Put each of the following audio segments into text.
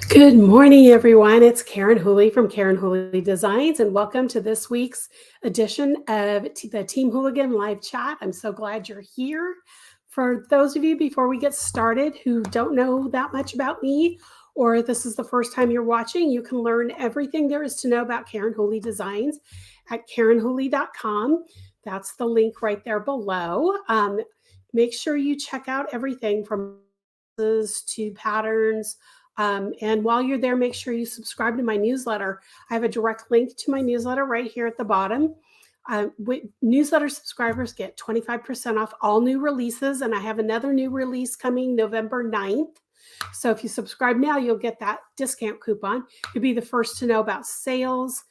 Good morning, everyone. It's Karen Whooley from Karen Whooley Designs, and welcome to this week's edition of the Team Whooleygan live chat. I'm so glad you're here. For those of you, before we get started, who don't know that much about me, or this is the first time you're watching, you can learn everything there is to know about Karen Whooley Designs at KarenWhooley.com. That's the link right there below. Make sure you check out everything from to patterns. And while you're there, make sure you subscribe to my newsletter. I have a direct link to my newsletter right here at the bottom. Newsletter subscribers get 25% off all new releases, and I have another new release coming November 9th. So if you subscribe now, you'll get that discount coupon. You'll be the first to know about sales,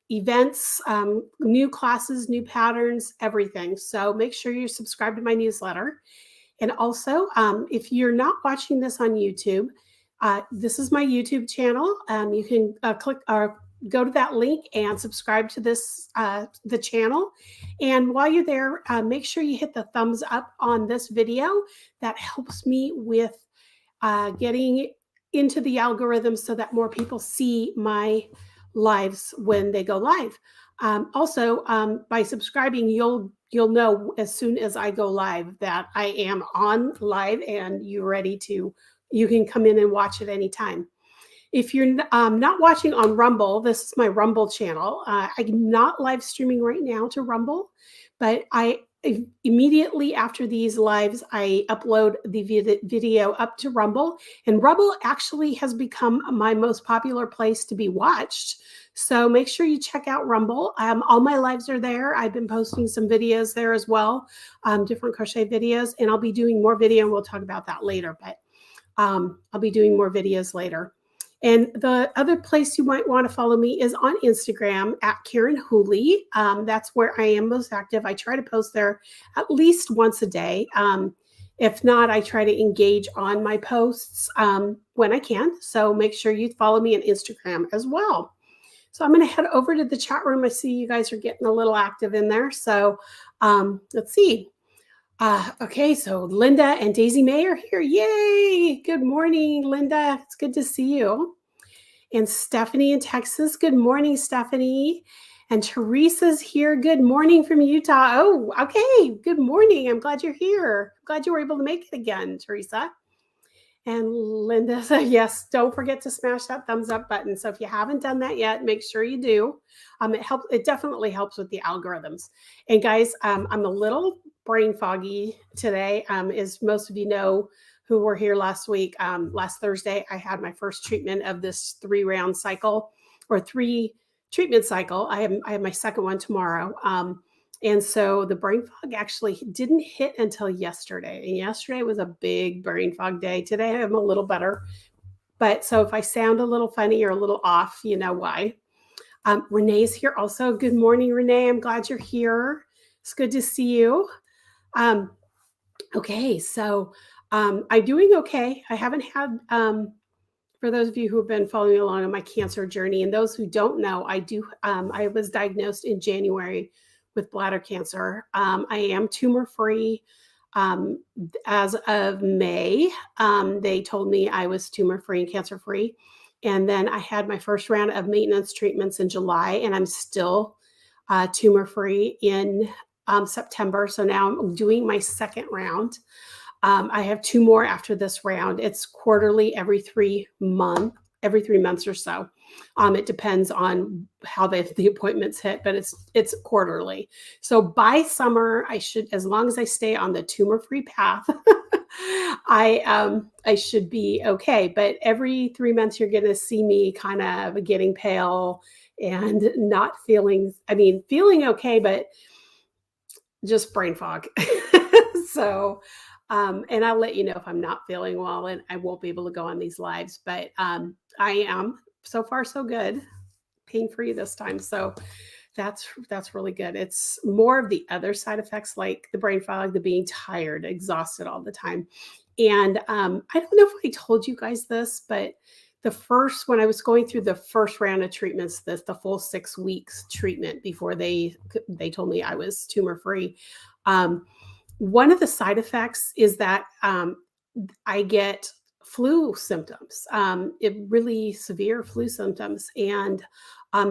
events, new classes, new patterns, everything. So make sure you subscribe to my newsletter. And also, if you're not watching this on YouTube, this is my YouTube channel. You can click or go to that link and subscribe to this the channel. And while you're there, make sure you hit the thumbs up on this video. That helps me with getting into the algorithm so that more people see my lives when they go live. Also, by subscribing, you'll know as soon as I go live that I am on live and you're ready to, you can come in and watch at any time. If you're not watching on Rumble, this is my Rumble channel. I'm not live streaming right now to Rumble, but I immediately after these lives, I upload the video up to Rumble, and Rumble actually has become my most popular place to be watched. So make sure you check out Rumble. All my lives are there. I've been posting some videos there as well, different crochet videos, and I'll be doing more video, and we'll talk about that later, but I'll be doing more videos later. And the other place you might want to follow me is on Instagram at Karen Whooley. That's where I am most active. I try to post there at least once a day. If not, I try to engage on my posts when I can. So make sure you follow me on Instagram as well. So I'm going to head over to the chat room. I see you guys are getting a little active in there. So let's see. Okay, so Linda and Daisy May are here. Yay! Good morning, Linda. It's good to see you. And Stephanie in Texas. Good morning, Stephanie. And Teresa's here. Good morning from Utah. Oh, okay. Good morning. I'm glad you're here. I'm glad you were able to make it again, Teresa. And Linda said, yes, don't forget to smash that thumbs up button. So if you haven't done that yet, make sure you do. It definitely helps with the algorithms. And guys, I'm a little brain foggy today. As most of you know who were here last week, last Thursday, I had my first treatment of this 3-round cycle or 3 treatment cycle. I have my second one tomorrow. And so the brain fog actually didn't hit until yesterday. And yesterday was a big brain fog day. Today I'm a little better. But so if I sound a little funny or a little off, you know why. Renee's here also. Good morning, Renee. I'm glad you're here. It's good to see you. Okay, so I'm doing okay. I haven't had, for those of you who have been following along on my cancer journey, and those who don't know, I was diagnosed in January with bladder cancer. I am tumor-free as of May. They told me I was tumor-free and cancer-free. And then I had my first round of maintenance treatments in July, and I'm still tumor-free in September. So now I'm doing my second round. I have 2 more after this round. It's quarterly every 3 months or so. It depends on how the appointments hit, but it's quarterly. So by summer, I should, as long as I stay on the tumor-free path, I should be okay. But every 3 months, you're going to see me kind of getting pale and not feeling okay, but just brain fog. So, and I'll let you know if I'm not feeling well and I won't be able to go on these lives, but I am. So far, so good. Pain-free this time. So that's really good. It's more of the other side effects like the brain fog, the being tired, exhausted all the time. And I don't know if I told you guys this, but when I was going through the first round of treatments, the full 6 weeks treatment before they told me I was tumor-free, one of the side effects is that I get flu symptoms, really severe flu symptoms. And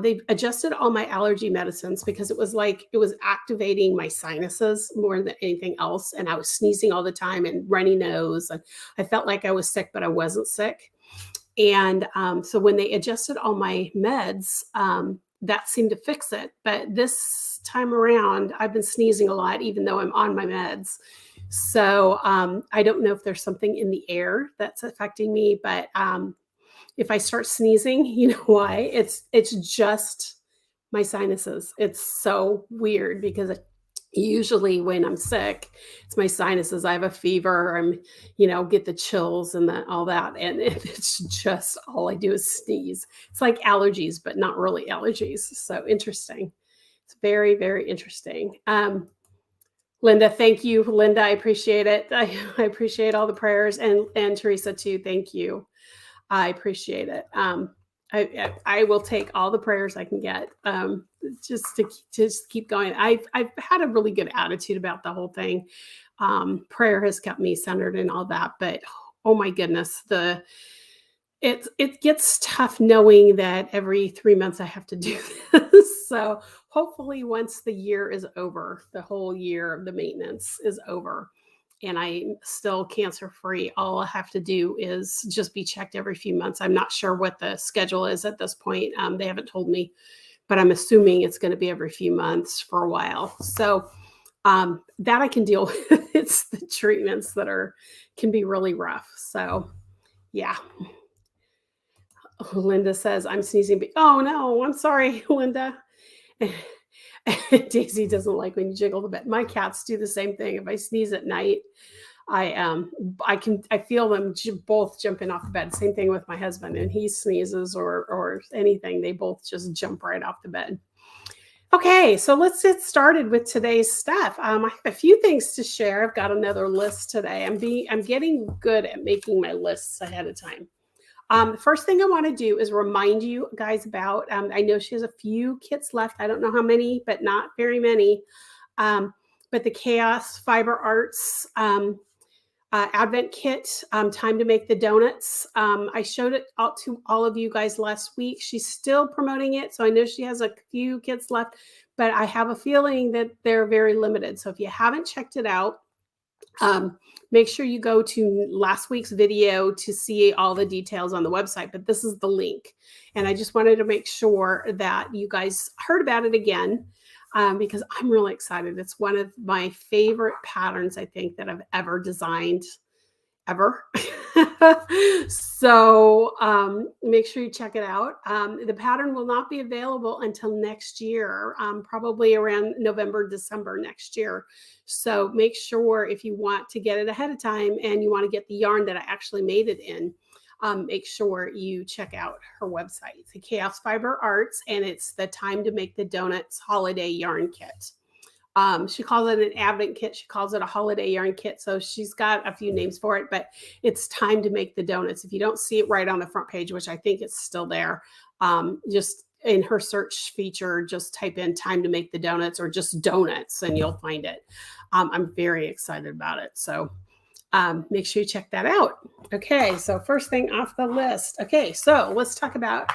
they've adjusted all my allergy medicines because it was like it was activating my sinuses more than anything else. And I was sneezing all the time and runny nose. And I felt like I was sick, but I wasn't sick. And so when they adjusted all my meds, that seemed to fix it. But this time around, I've been sneezing a lot, even though I'm on my meds. So I don't know if there's something in the air that's affecting me, but if I start sneezing, you know why? It's just my sinuses. It's so weird because usually when I'm sick, it's my sinuses. I have a fever. I'm, get the chills and all that, and it's just all I do is sneeze. It's like allergies, but not really allergies. So interesting. It's very, very interesting. Linda, thank you. Linda, I appreciate it. I appreciate all the prayers, and Teresa too. Thank you. I appreciate it. I will take all the prayers I can get, just to keep going. I've had a really good attitude about the whole thing. Prayer has kept me centered and all that, but oh my goodness, it gets tough knowing that every 3 months I have to do this. So hopefully once the year is over, the whole year of the maintenance is over, and I'm still cancer free, all I have to do is just be checked every few months. I'm not sure what the schedule is at this point. They haven't told me, but I'm assuming it's going to be every few months for a while. So that I can deal with. It's the treatments that can be really rough. So yeah. Linda says, I'm sneezing. Oh no, I'm sorry, Linda. Daisy doesn't like when you jiggle the bed. My cats do the same thing. If I sneeze at night, I feel them both jumping off the bed. Same thing with my husband, and he sneezes or anything, they both just jump right off the bed. Okay, so let's get started with today's stuff. I have a few things to share. I've got another list today. I'm getting good at making my lists ahead of time. The first thing I want to do is remind you guys about, I know she has a few kits left. I don't know how many, but not very many. But the Chaos Fiber Arts Advent Kit, Time to Make the Donuts. I showed it out to all of you guys last week. She's still promoting it, so I know she has a few kits left, but I have a feeling that they're very limited. So if you haven't checked it out, make sure you go to last week's video to see all the details on the website, but this is the link. And I just wanted to make sure that you guys heard about it again, because I'm really excited. It's one of my favorite patterns, I think, that I've ever designed, ever. So make sure you check it out. The pattern will not be available until next year, probably around November, December next year. So make sure if you want to get it ahead of time and you want to get the yarn that I actually made it in, make sure you check out her website. It's the Chaos Fiber Arts, and it's the Time to Make the Donuts Holiday Yarn Kit. She calls it an Advent Kit. She calls it a holiday yarn kit. So she's got a few names for it, but it's Time to Make the Donuts. If you don't see it right on the front page, which I think it's still there, just in her search feature, just type in Time to Make the Donuts or just donuts and you'll find it. I'm very excited about it. So make sure you check that out. Okay, so first thing off the list. Okay, so let's talk about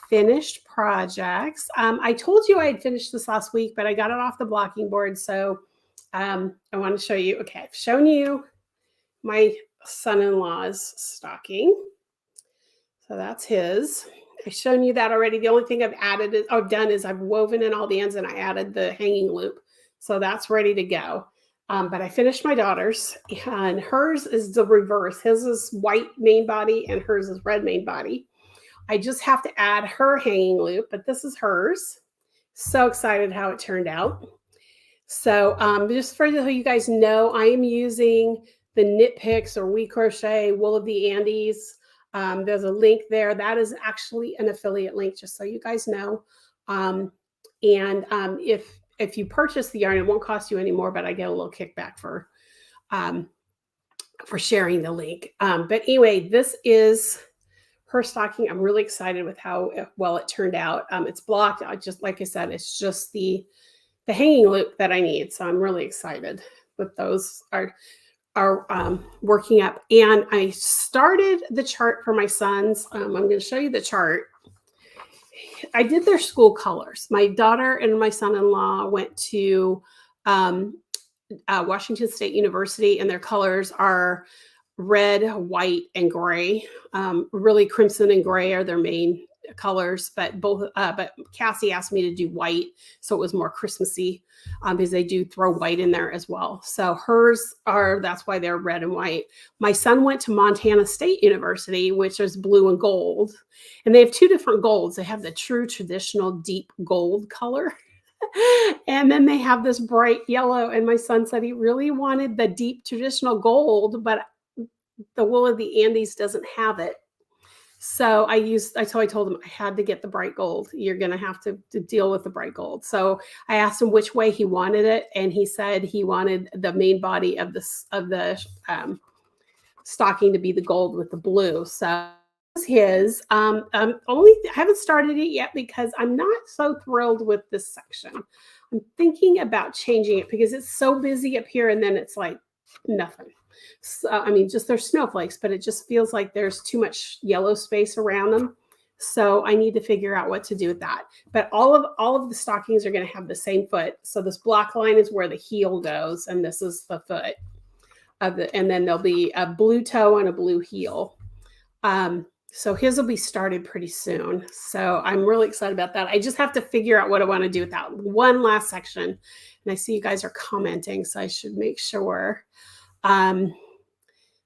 finished projects. I told you I had finished this last week, but I got it off the blocking board. So I want to show you. Okay, I've shown you my son-in-law's stocking. So that's his. I've shown you that already. The only thing I've done is I've woven in all the ends and I added the hanging loop. So that's ready to go. But I finished my daughter's, and hers is the reverse. His is white main body and hers is red main body. I just have to add her hanging loop, but this is hers. So excited how it turned out. So just for you guys know, I am using the Knit Picks or We Crochet Wool of the Andes. There's a link there. That is actually an affiliate link, just so you guys know. If you purchase the yarn, it won't cost you any more, but I get a little kickback for sharing the link. But anyway, this is her stocking. I'm really excited with how well it turned out. It's blocked. Just like I said, it's just the hanging loop that I need. So I'm really excited with those. working up. And I started the chart for my sons. I'm going to show you the chart. I did their school colors. My daughter and my son-in-law went to Washington State University, and their colors are red, white, and gray. Really, crimson and gray are their main colors, but but Cassie asked me to do white, so it was more Christmassy, because they do throw white in there as well. So hers are, that's why they're red and white. My son went to Montana State University, which is blue and gold, and they have two different golds. They have the true traditional deep gold color. And then they have this bright yellow. And my son said he really wanted the deep traditional gold, but the wool of the Andes doesn't have it. So I told him I had to get the bright gold. You're going to have to deal with the bright gold. So I asked him which way he wanted it. And he said he wanted the main body of the stocking to be the gold with the blue. So his I haven't started it yet because I'm not so thrilled with this section. I'm thinking about changing it because it's so busy up here and then it's like nothing. So, I mean, just there's snowflakes, but it just feels like there's too much yellow space around them. So I need to figure out what to do with that. But all of the stockings are going to have the same foot. So this black line is where the heel goes, and this is the foot of the, and then there'll be a blue toe and a blue heel. So his will be started pretty soon. So I'm really excited about that. I just have to figure out what I want to do with that one last section. And I see you guys are commenting, so I should make sure.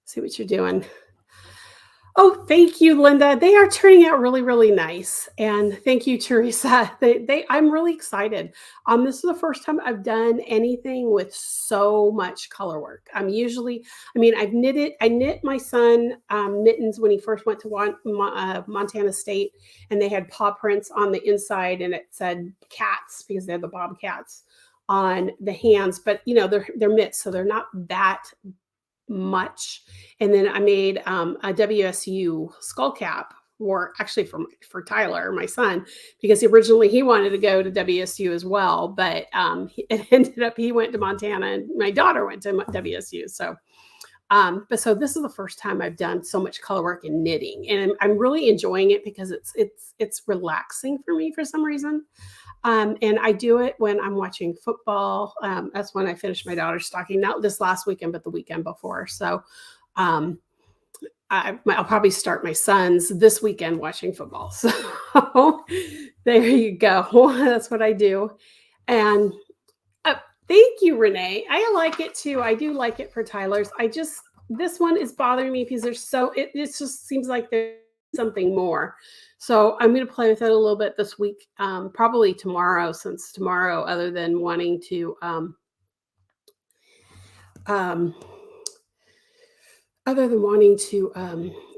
See what you're doing. Oh, thank you, Linda. They are turning out really, really nice. And thank you, Teresa. I'm really excited. This is the first time I've done anything with so much color work. I knit my son mittens when he first went to Montana State, and they had paw prints on the inside, and it said cats because they're the bobcats on the hands. But they're mitts, so they're not that much. And then I made a WSU skull cap for Tyler, my son, because originally he wanted to go to WSU as well, but it ended up he went to Montana and my daughter went to WSU. So so this is the first time I've done so much color work and knitting, and I'm really enjoying it because it's relaxing for me for some reason. And I do it when I'm watching football. That's when I finished my daughter's stocking, not this last weekend, but the weekend before. So I'll probably start my son's this weekend watching football. So there you go. That's what I do. And thank you, Renee. I like it too. I do like it for Tyler's. This one is bothering me because it just seems like there's something more. So I'm going to play with it a little bit this week, probably tomorrow, since tomorrow, other than wanting to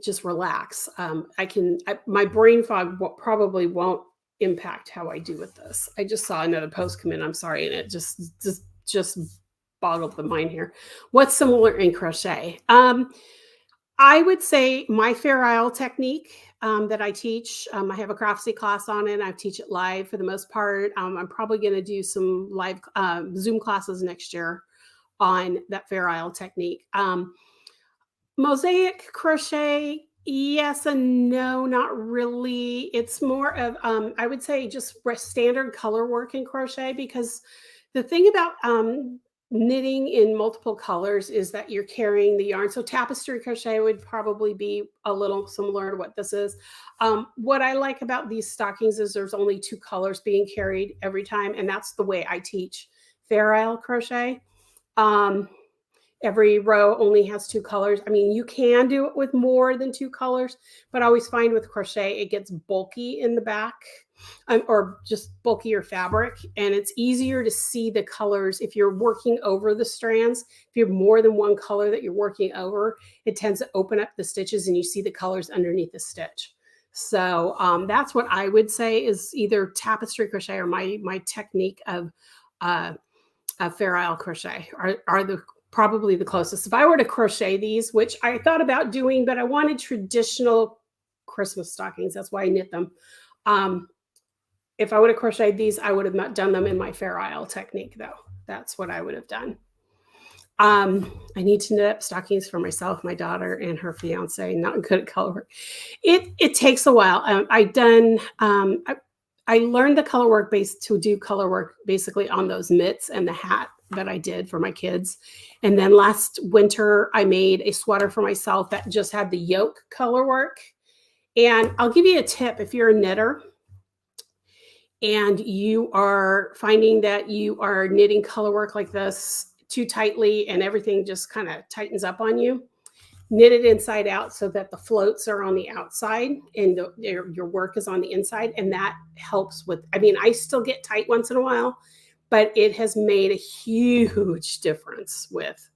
just relax, my brain fog probably won't impact how I do with this. I just saw another post come in. I'm sorry, and it just boggled the mind here. What's similar in crochet? I would say my Fair Isle technique that I teach. I have a Craftsy class on it. I teach it live for the most part. I'm probably going to do some live Zoom classes next year on that Fair Isle technique. Mosaic crochet, yes and no, not really. It's more of, I would say, just standard color work in crochet, because the thing about knitting in multiple colors is that you're carrying the yarn. So tapestry crochet would probably be a little similar to what this is. What I like about these stockings is there's only two colors being carried every time, and that's the way I teach Fair Isle crochet. Every row only has two colors. I mean, you can do it with more than two colors, but I always find with crochet, it gets bulky in the back, or just bulkier fabric. And it's easier to see the colors if you're working over the strands. If you have more than one color that you're working over, it tends to open up the stitches and you see the colors underneath the stitch. So that's what I would say is either tapestry crochet or my technique of Fair Isle crochet are probably the closest. If I were to crochet these, which I thought about doing, but I wanted traditional Christmas stockings, that's why I knit them. If I would have crocheted these, I would have not done them in my Fair Isle technique, though. That's what I would have done. I need to knit up stockings for myself, my daughter, and her fiance. Not good at color work. It takes a while. I learned the color work base to do color work basically on those mitts and the hat that I did for my kids. And then last winter, I made a sweater for myself that just had the yoke color work. And I'll give you a tip if you're a knitter and you are finding that you are knitting color work like this too tightly and everything just kind of tightens up on you. Knit it inside out so that the floats are on the outside and your work is on the inside. And that helps with, I mean, I still get tight once in a while, but it has made a huge difference with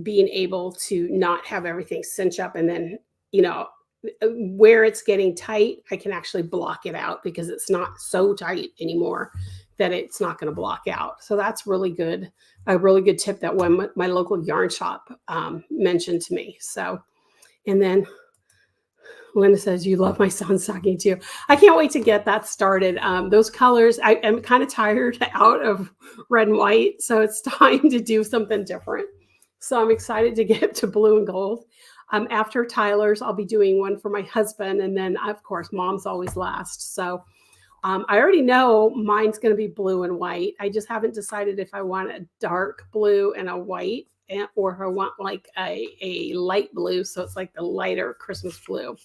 being able to not have everything cinch up. And then, where it's getting tight, I can actually block it out because it's not so tight anymore that it's not going to block out. So that's really good. A really good tip that one my local yarn shop mentioned to me. So, and then Linda says, you love my sun stocking too. I can't wait to get that started. Those colors, I'm kind of tired out of red and white. So it's time to do something different. So I'm excited to get to blue and gold. After Tyler's, I'll be doing one for my husband. And then, of course, mom's always last. So I already know mine's going to be blue and white. I just haven't decided if I want a dark blue and a white or if I want like a light blue. So it's like the lighter Christmas blue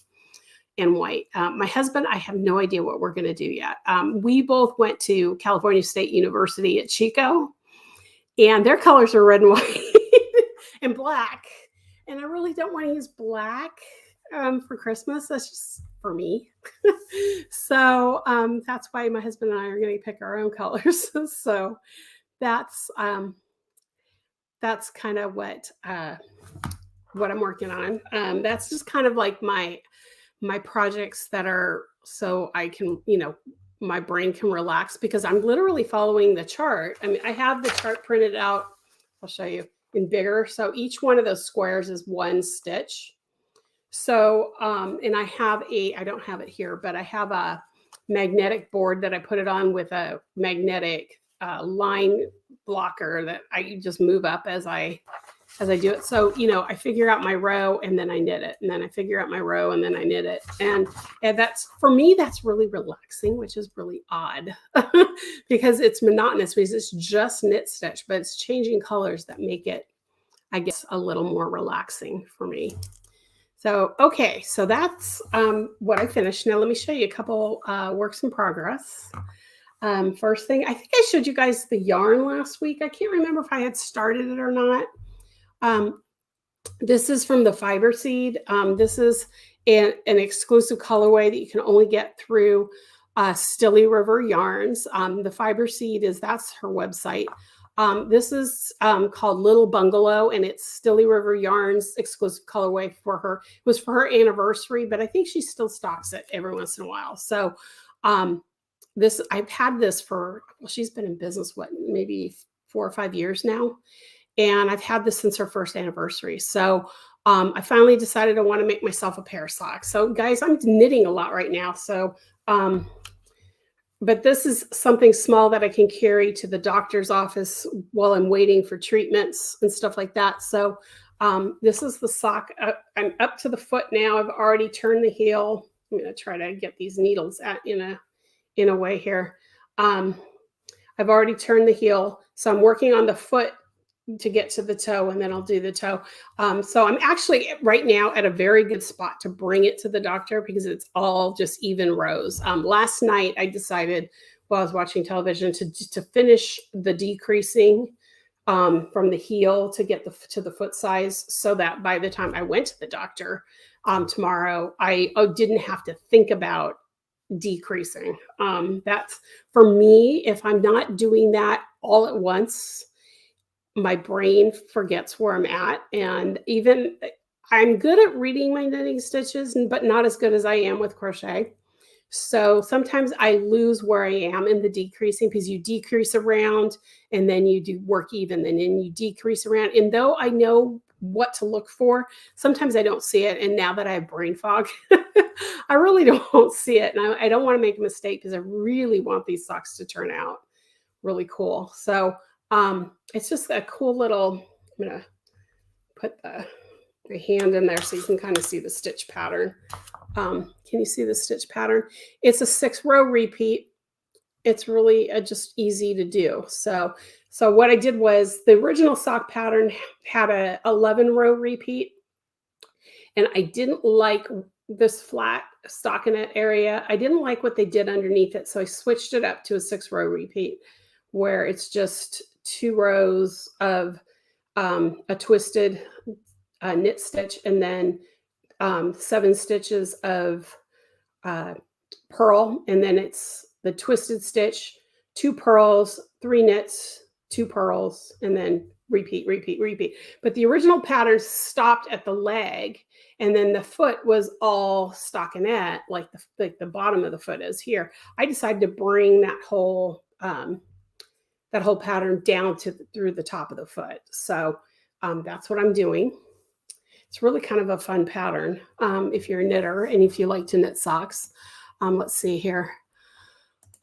and white. My husband, I have no idea what we're going to do yet. We both went to California State University at Chico, and their colors are red and white and black. And I really don't want to use black for Christmas. That's just for me. So that's why my husband and I are going to pick our own colors. So that's kind of what I'm working on. That's just kind of like my projects that are so I can, my brain can relax because I'm literally following the chart. I mean, I have the chart printed out. I'll show you in bigger. So each one of those squares is one stitch. So, and I don't have it here, but I have a magnetic board that I put it on with a magnetic line blocker that I just move up as I do it. So, I figure out my row and then I knit it. And then I figure out my row and then I knit it. And that's, for me, that's really relaxing, which is really odd because it's monotonous because it's just knit stitch, but it's changing colors that make it, I guess, a little more relaxing for me. So, okay, so that's what I finished. Now, let me show you a couple works in progress. First thing, I think I showed you guys the yarn last week. I can't remember if I had started it or not. This is from the Fiber Seed. This is an exclusive colorway that you can only get through Stilly River Yarns. The Fiber Seed that's her website. This is called Little Bungalow, and it's Stilly River Yarns exclusive colorway for her. It was for her anniversary, but I think she still stocks it every once in a while. So I've had this for, she's been in business, maybe 4 or 5 years now. And I've had this since her first anniversary. So I finally decided I want to make myself a pair of socks. So guys, I'm knitting a lot right now. So, but this is something small that I can carry to the doctor's office while I'm waiting for treatments and stuff like that. So this is the sock. I'm up to the foot now. I've already turned the heel. I'm going to try to get these needles in a way here. I've already turned the heel. So I'm working on the foot to get to the toe, and then I'll do the toe. So I'm actually right now at a very good spot to bring it to the doctor because it's all just even rows. Last night I decided while I was watching television to finish the decreasing from the heel to get to the foot size so that by the time I went to the doctor tomorrow, I didn't have to think about decreasing. That's for me, if I'm not doing that all at once, my brain forgets where I'm at. And even I'm good at reading my knitting stitches, but not as good as I am with crochet. So sometimes I lose where I am in the decreasing because you decrease around and then you do work even and then you decrease around. And though I know what to look for, sometimes I don't see it. And now that I have brain fog, I really don't see it. And I don't want to make a mistake because I really want these socks to turn out really cool. So It's just a cool little, I'm going to put the hand in there so you can kind of see the stitch pattern. Can you see the stitch pattern? It's a 6-row repeat. It's really just easy to do. So what I did was the original sock pattern had a 11-row repeat, and I didn't like this flat stockinette area. I didn't like what they did underneath it, so I switched it up to a 6-row repeat where it's just 2 rows of a twisted knit stitch, and then 7 stitches of purl, and then it's the twisted stitch, 2 purls, 3 knits, 2 purls, and then repeat, repeat, repeat. But the original pattern stopped at the leg, and then the foot was all stockinette, like the bottom of the foot is here. I decided to bring that whole pattern down through the top of the foot. So that's what I'm doing. It's really kind of a fun pattern if you're a knitter and if you like to knit socks. Let's see here.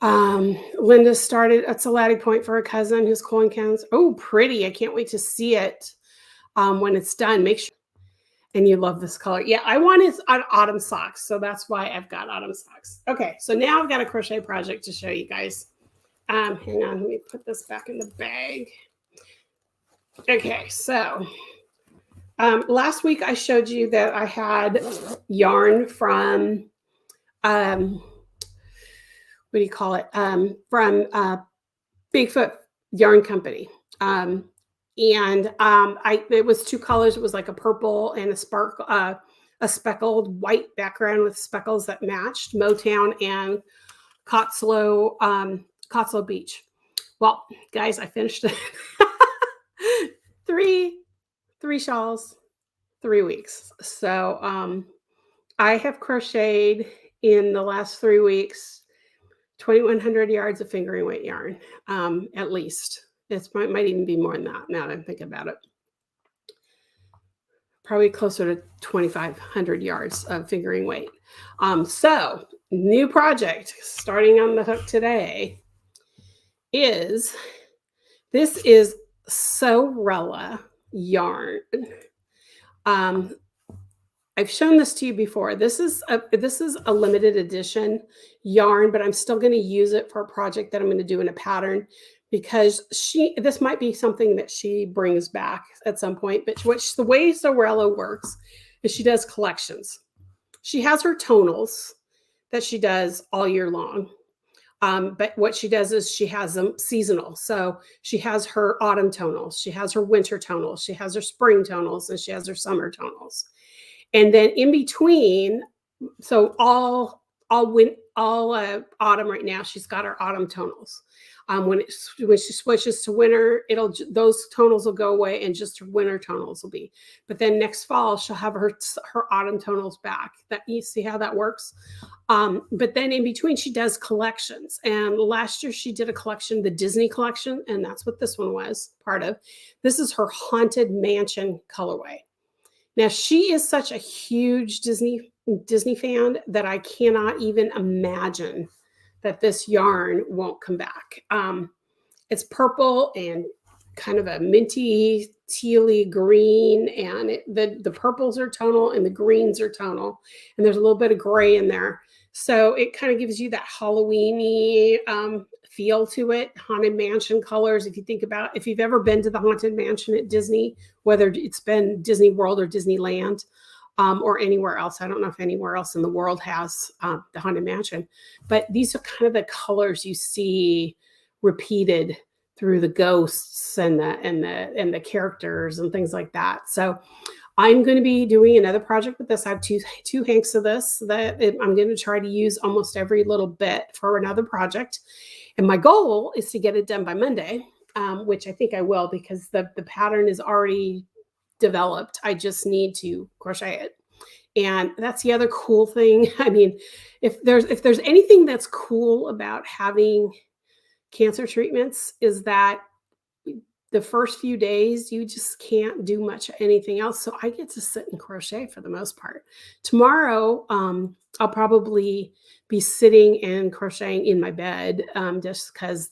Linda started a Salati point for her cousin who's calling counts. Oh, pretty. I can't wait to see it when it's done. Make sure. And you love this color. Yeah, I wanted autumn socks. So that's why I've got autumn socks. Okay, so now I've got a crochet project to show you guys. Hang on, let me put this back in the bag. Okay, so last week I showed you that I had yarn from, what do you call it? From Bigfoot Yarn Company. It was 2 colors. It was like a purple and a speckled white background with speckles that matched Motown and Cotslow Beach. Well, guys, I finished it. three shawls, 3 weeks. So I have crocheted in the last 3 weeks 2,100 yards of fingering weight yarn, at least. It might even be more than that now that I'm thinking about it. Probably closer to 2,500 yards of fingering weight. So new project starting on the hook today is Sorella Yarn. I've shown this to you before. This is a limited edition yarn, but I'm still going to use it for a project that I'm going to do in a pattern because this might be something that she brings back at some point. But the way Sorella works is she does collections. She has her tonals that she does all year long. But what she does is she has them seasonal. So she has her autumn tonals, she has her winter tonals, she has her spring tonals, and she has her summer tonals. And then in between, so all autumn right now, she's got her autumn tonals. When she switches to winter, those tonals will go away and just her winter tonals will be. But then next fall, she'll have her autumn tonals back. That you see how that works. But then in between, she does collections. And last year she did a collection, the Disney collection, and that's what this one was part of. This is her Haunted Mansion colorway. Now, she is such a huge Disney fan that I cannot even imagine that this yarn won't come back. It's purple and kind of a minty, tealy green, and the purples are tonal and the greens are tonal, and there's a little bit of gray in there. So it kind of gives you that Halloween-y feel to it. Haunted Mansion colors. If you've ever been to the Haunted Mansion at Disney, whether it's been Disney World or Disneyland or anywhere else. I don't know if anywhere else in the world has the Haunted Mansion, but these are kind of the colors you see repeated through the ghosts and the characters and things like that. So I'm going to be doing another project with this. I have two hanks of this that I'm going to try to use almost every little bit for another project. And my goal is to get it done by Monday, which I think I will because the pattern is already developed. I just need to crochet it. And that's the other cool thing. I mean, if there's anything that's cool about having cancer treatments is that the first few days you just can't do much anything else. So I get to sit and crochet for the most part. Tomorrow, I'll probably be sitting and crocheting in my bed just because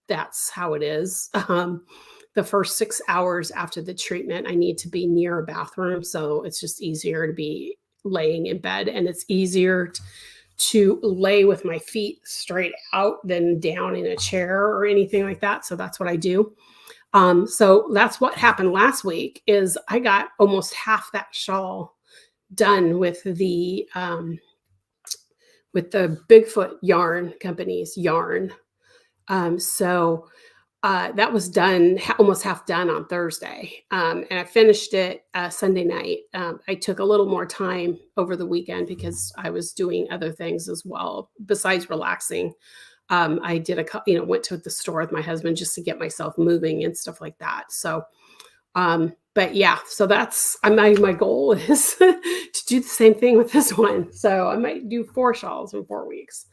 that's how it is. The first 6 hours after the treatment, I need to be near a bathroom, so it's just easier to be laying in bed, and it's easier to lay with my feet straight out than down in a chair or anything like that. So that's what I do. So that's what happened last week is I got almost half that shawl done with the Bigfoot yarn company's yarn. So that was done, almost half done on Thursday. And I finished it Sunday night. I took a little more time over the weekend because I was doing other things as well besides relaxing. I did went to the store with my husband just to get myself moving and stuff like that. So, but yeah, so that's my goal is to do the same thing with this one. So I might do 4 shawls in 4 weeks.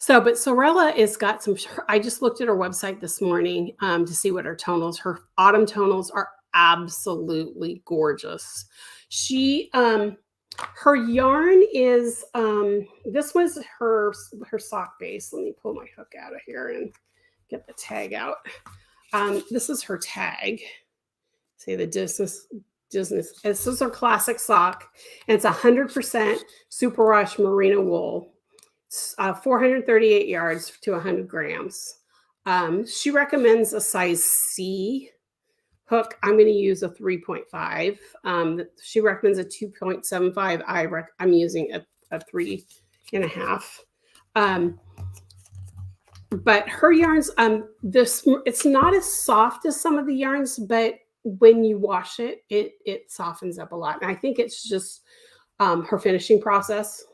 But Sorella has got some, I just looked at her website this morning to see what her tonals, her autumn tonals are absolutely gorgeous. She, her yarn is, this was her sock base. Let me pull my hook out of here and get the tag out. This is her tag. See the This is her classic sock, and it's 100% superwash merino wool. 438 yards to 100 grams. She recommends a size C hook. I'm going to use a 3.5. She recommends a 2.75. I'm using a 3.5. But her yarns, it's not as soft as some of the yarns, but when you wash it, it softens up a lot. And I think it's just her finishing process.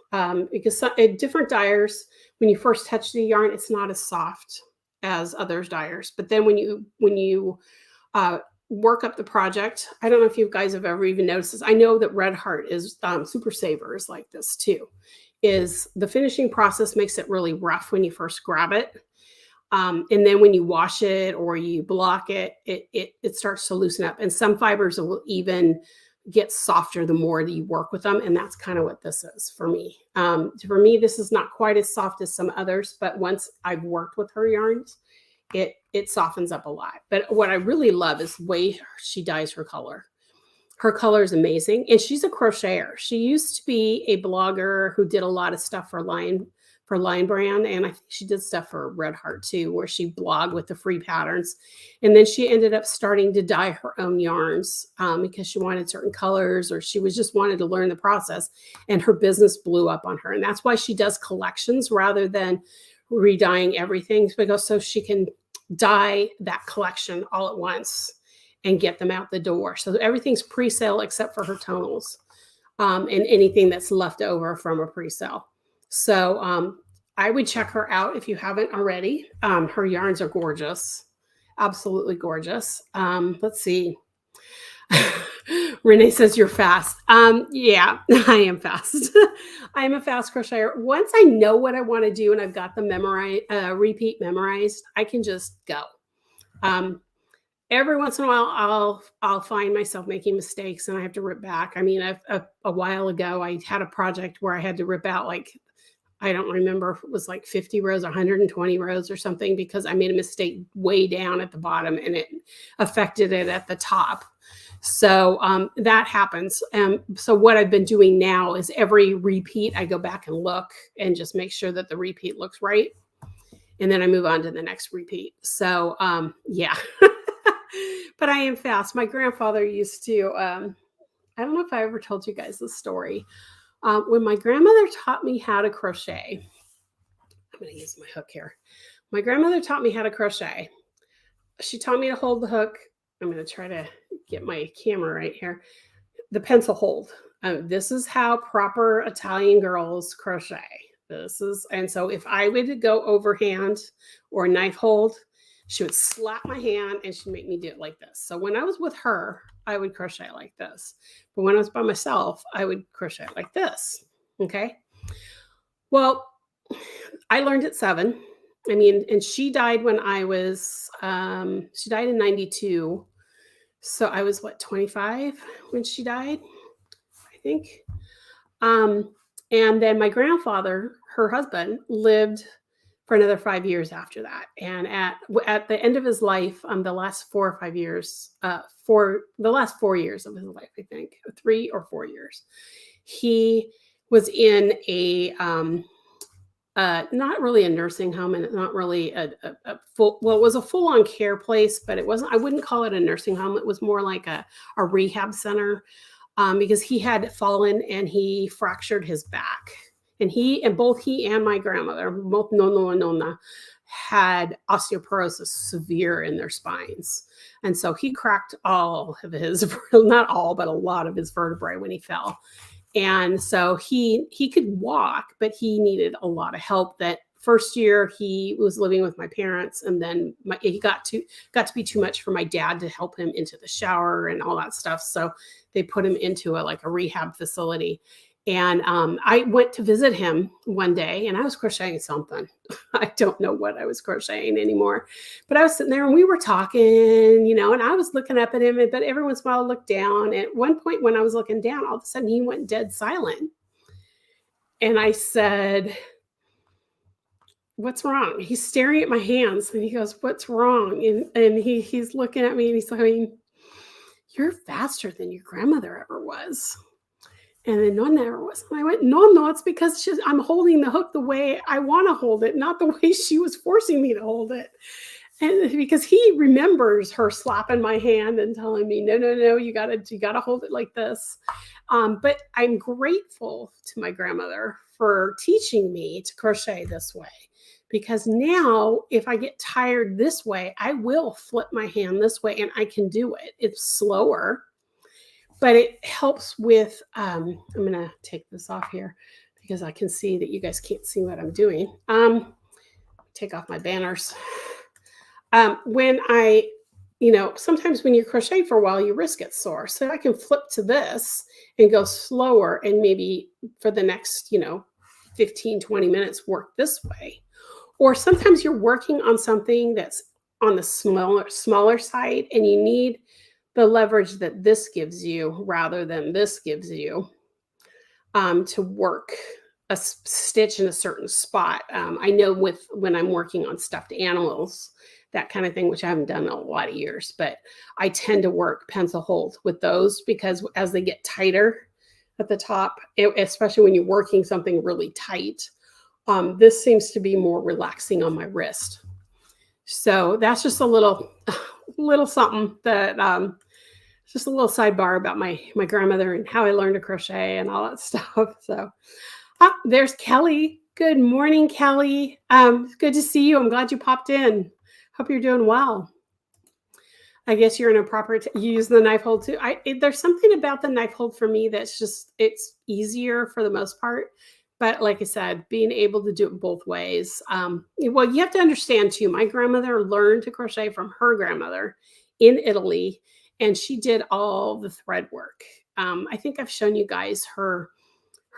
Because different dyers, when you first touch the yarn, it's not as soft as others dyers. But then when you work up the project, I don't know if you guys have ever even noticed this. I know that Red Heart is Super Saver is like this too. Is the finishing process makes it really rough when you first grab it. And then when you wash it or you block it, it starts to loosen up. And some fibers will even get softer the more that you work with them. And that's kind of what this is for me. For me, this is not quite as soft as some others, but once I've worked with her yarns, it softens up a lot. But what I really love is the way she dyes her color. Her color is amazing. And she's a crocheter. She used to be a blogger who did a lot of stuff for Line Brand. And I think she did stuff for Red Heart too, where she blogged with the free patterns. And then she ended up starting to dye her own yarns because she wanted certain colors, or she just wanted to learn the process, and her business blew up on her. And that's why she does collections rather than redying everything, because so she can dye that collection all at once and get them out the door. So everything's pre-sale except for her tonals and anything that's left over from a pre-sale. So I would check her out if you haven't already. Her yarns are gorgeous, absolutely gorgeous. Let's see. Renee says you're fast. Yeah, I am fast. I am a fast crocheter. Once I know what I want to do and I've got the repeat memorized, I can just go. Every once in a while, I'll find myself making mistakes and I have to rip back. I mean, a while ago, I had a project where I had to rip out I don't remember if it was 50 rows, 120 rows or something, because I made a mistake way down at the bottom and it affected it at the top. So that happens. So what I've been doing now is every repeat, I go back and look and just make sure that the repeat looks right. And then I move on to the next repeat. So yeah, but I am fast. My grandfather used to, I don't know if I ever told you guys this story. When my grandmother taught me how to crochet, I'm going to use my hook here. My grandmother taught me how to crochet. She taught me to hold the hook. I'm going to try to get my camera right here. The pencil hold. This is how proper Italian girls crochet. And so if I would go overhand or knife hold, she would slap my hand and she'd make me do it like this. So when I was with her, I would crochet like this. But when I was by myself, I would crochet like this. Okay. Well, I learned at 7. I mean, and she died when I was, she died in 92. So I was 25 when she died, I think. And then my grandfather, her husband, lived for another 5 years after that. And at the end of his life, the last 4 or 5 years, for the last 4 years of his life, I think 3 or 4 years, he was in a not really a nursing home, and not really a full, well, it was a full-on care place, but it wasn't, I wouldn't call it a nursing home. It was more like a rehab center, because he had fallen and he fractured his back. And both he and my grandmother, both Nono and Nona, had osteoporosis severe in their spines. And so he cracked all of his, not all, but a lot of his vertebrae when he fell. And so he could walk, but he needed a lot of help. That first year he was living with my parents, and then he got to be too much for my dad to help him into the shower and all that stuff. So they put him into a rehab facility. And I went to visit him one day, and I was crocheting something. I don't know what I was crocheting anymore, but I was sitting there and we were talking, and I was looking up at him, but every once in a while I looked down. At one point when I was looking down, all of a sudden he went dead silent. And I said, "What's wrong?" He's staring at my hands and he goes, "What's wrong?" And he's looking at me and he's like, "You're faster than your grandmother ever was." And then None never was. And I went, no, it's because I'm holding the hook the way I want to hold it, not the way she was forcing me to hold it. And because he remembers her slapping my hand and telling me, no, you gotta hold it like this. But I'm grateful to my grandmother for teaching me to crochet this way. Because now if I get tired this way, I will flip my hand this way and I can do it. It's slower, but it helps with, I'm going to take this off here because I can see that you guys can't see what I'm doing. Take off my banners. When sometimes when you crochet for a while, your wrist gets sore. So I can flip to this and go slower, and maybe for the next, 15, 20 minutes, work this way. Or sometimes you're working on something that's on the smaller side, and you need the leverage that this gives you rather than this gives you, to work a stitch in a certain spot. I know when I'm working on stuffed animals, that kind of thing, which I haven't done in a lot of years, but I tend to work pencil hold with those because as they get tighter at the top, especially when you're working something really tight, this seems to be more relaxing on my wrist. So that's just a little something that, just a little sidebar about my grandmother and how I learned to crochet and all that stuff. So there's Kelly. Good morning, Kelly. Good to see you. I'm glad you popped in. Hope you're doing well. I guess you're in a proper, you use the knife hold too. There's something about the knife hold for me that's just, it's easier for the most part. But like I said, being able to do it both ways. Well, you have to understand too, my grandmother learned to crochet from her grandmother in Italy, and she did all the thread work. I think I've shown you guys her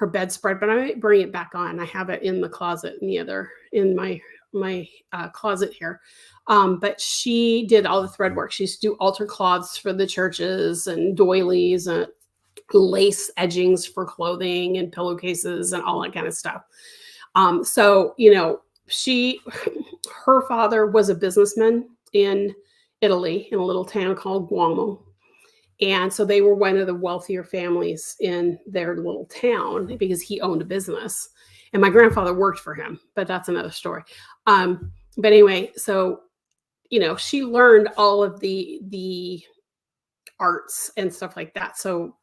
bedspread, but I might bring it back on. I have it in the closet in my closet here. But she did all the thread work. She used to do altar cloths for the churches and doilies and lace edgings for clothing and pillowcases and all that kind of stuff. So, her father was a businessman in Italy in a little town called Guamo. And so they were one of the wealthier families in their little town because he owned a business. And my grandfather worked for him, but that's another story. But anyway, so, she learned all of the arts and stuff like that. So,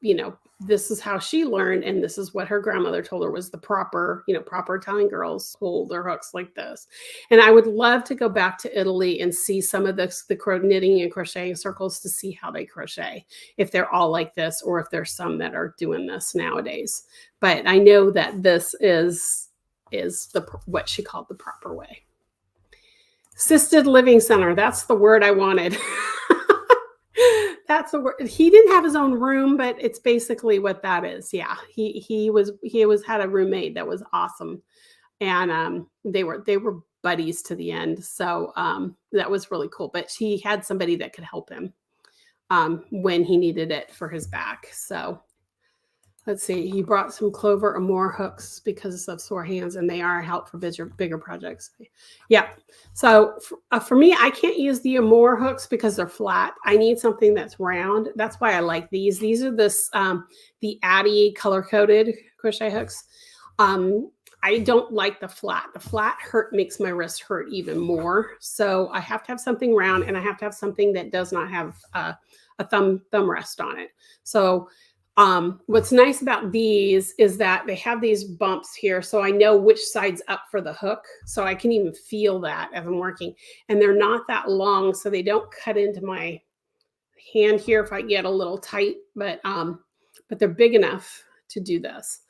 this is how she learned, and this is what her grandmother told her was the proper Italian girls hold their hooks like this. And I would love to go back to Italy and see some of the knitting and crocheting circles to see how they crochet, if they're all like this or if there's some that are doing this nowadays. But I know that this is what she called the proper way. Assisted living center. That's the word I wanted. That's the word. He didn't have his own room, but it's basically what that is. Yeah, he had a roommate that was awesome, and they were buddies to the end. So that was really cool. But he had somebody that could help him when he needed it for his back. So Let's see, he brought some clover or more hooks because of sore hands, and they are a help for bigger projects. Yeah. So for me, I can't use the Amore hooks because they're flat. I need something that's round. That's why I like these. These are the Addie color-coded crochet hooks. I don't like the flat. The flat makes my wrist hurt even more. So I have to have something round, and I have to have something that does not have a thumb rest on it. So what's nice about these is that they have these bumps here, so I know which side's up for the hook, so I can even feel that as I'm working. And they're not that long, so they don't cut into my hand here if I get a little tight, but they're big enough to do this.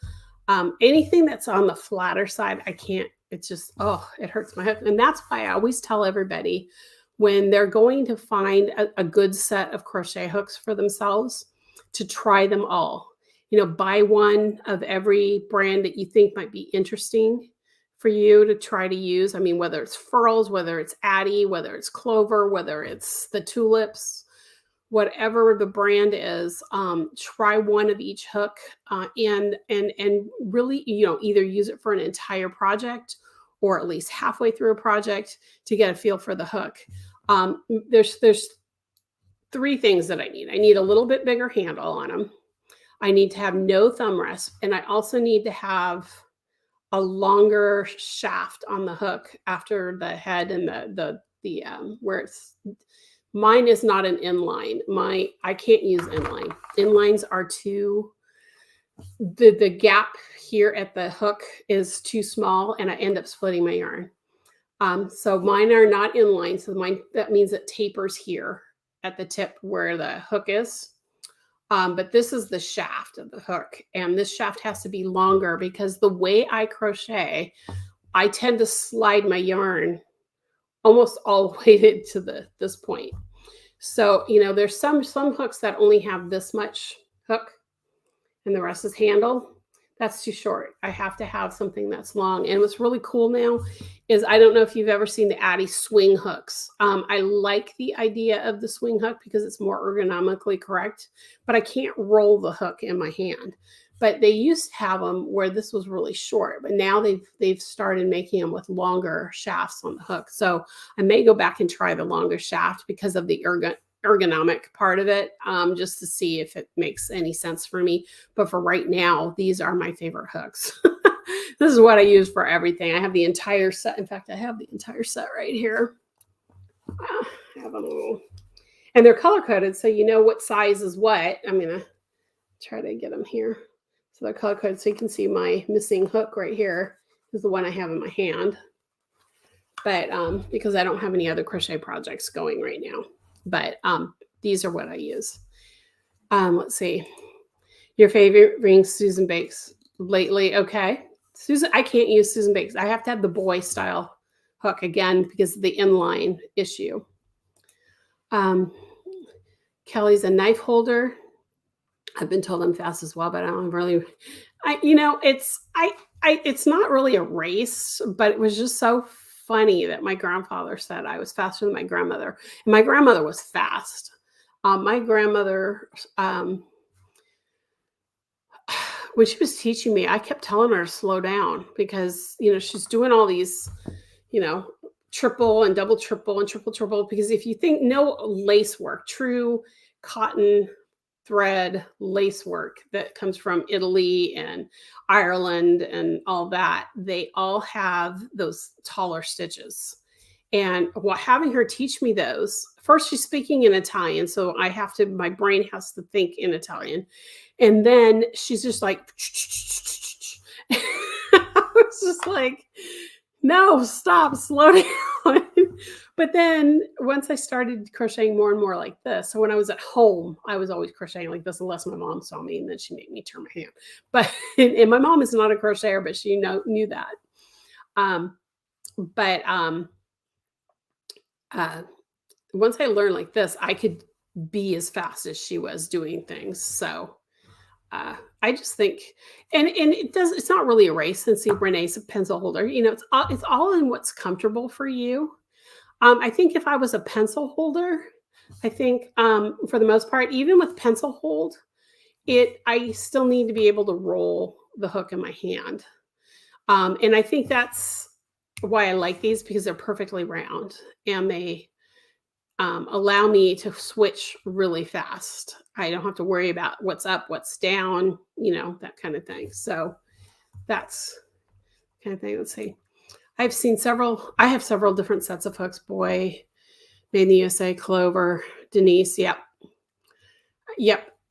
Anything that's on the flatter side, I can't. It's just, oh, it hurts my hook. And that's why I always tell everybody when they're going to find a good set of crochet hooks for themselves, to try them all. You know, buy one of every brand that you think might be interesting for you to try to use. I mean, whether it's Furls, whether it's Addie, whether it's Clover, whether it's the Tulips, whatever the brand is, try one of each hook and really, you know, either use it for an entire project or at least halfway through a project to get a feel for the hook. There's three things that I need. I need a little bit bigger handle on them. I need to have no thumb rest. And I also need to have a longer shaft on the hook after the head and the where it's, mine is not an inline. I can't use inline. Inlines are too, the gap here at the hook is too small and I end up splitting my yarn. So mine are not inline. So that means it tapers here at the tip where the hook is. But this is the shaft of the hook, and this shaft has to be longer because the way I crochet, I tend to slide my yarn almost all the way to this point. So, you know, there's some hooks that only have this much hook and the rest is handle. That's too short. I have to have something that's long. And what's really cool now is, I don't know if you've ever seen the Addie swing hooks. I like the idea of the swing hook because it's more ergonomically correct, but I can't roll the hook in my hand. But they used to have them where this was really short, but now they've started making them with longer shafts on the hook. So I may go back and try the longer shaft because of the ergonomic part of it, just to see if it makes any sense for me. But for right now, these are my favorite hooks. This is what I use for everything. I have the entire set. In fact, I have the entire set right here. I have them all. And they're color coded, so you know what size is what. I'm gonna try to get them here. So they're color coded, so you can see my missing hook right here is the one I have in my hand. But because I don't have any other crochet projects going right now. But these are what I use. Let's see. Your favorite ring, Susan Bakes lately. Okay. Susan, I can't use Susan Bakes. I have to have the boy style hook again because of the inline issue. Kelly's a knife holder. I've been told I'm fast as well, but I don't really, it's not really a race, but it was just so funny that my grandfather said I was faster than my grandmother. And my grandmother was fast. My grandmother, when she was teaching me, I kept telling her to slow down because, you know, she's doing all these, you know, triple and double triple and triple triple. Because if you think no lace work, true cotton thread lace work that comes from Italy and Ireland and all that, they all have those taller stitches. And having her teach me those, first she's speaking in Italian, so my brain has to think in Italian. And then she's just like, I was just like, no, stop, slow down. But then once I started crocheting more and more like this, so when I was at home, I was always crocheting like this unless my mom saw me, and then she made me turn my hand. But and my mom is not a crocheter, but she knew that. Once I learned like this, I could be as fast as she was doing things. So I just think, and it's not really a race. And see, Renee's a pencil holder. You know, it's all in what's comfortable for you. I think if I was a pencil holder, I think for the most part, even with pencil hold, I still need to be able to roll the hook in my hand. And I think that's why I like these, because they're perfectly round and they allow me to switch really fast. I don't have to worry about what's up, what's down, that kind of thing. So that's kind of thing. Let's see. I have several different sets of hooks. Boy, Made in the USA, Clover, Denise. Yep.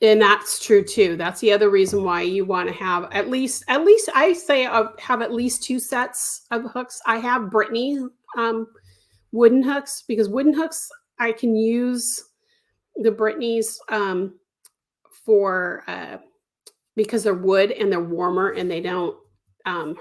And that's true too. That's the other reason why you want to have at least I say have at least 2 sets of hooks. I have Brittany wooden hooks, because wooden hooks, I can use the Brittany's for because they're wood and they're warmer and they don't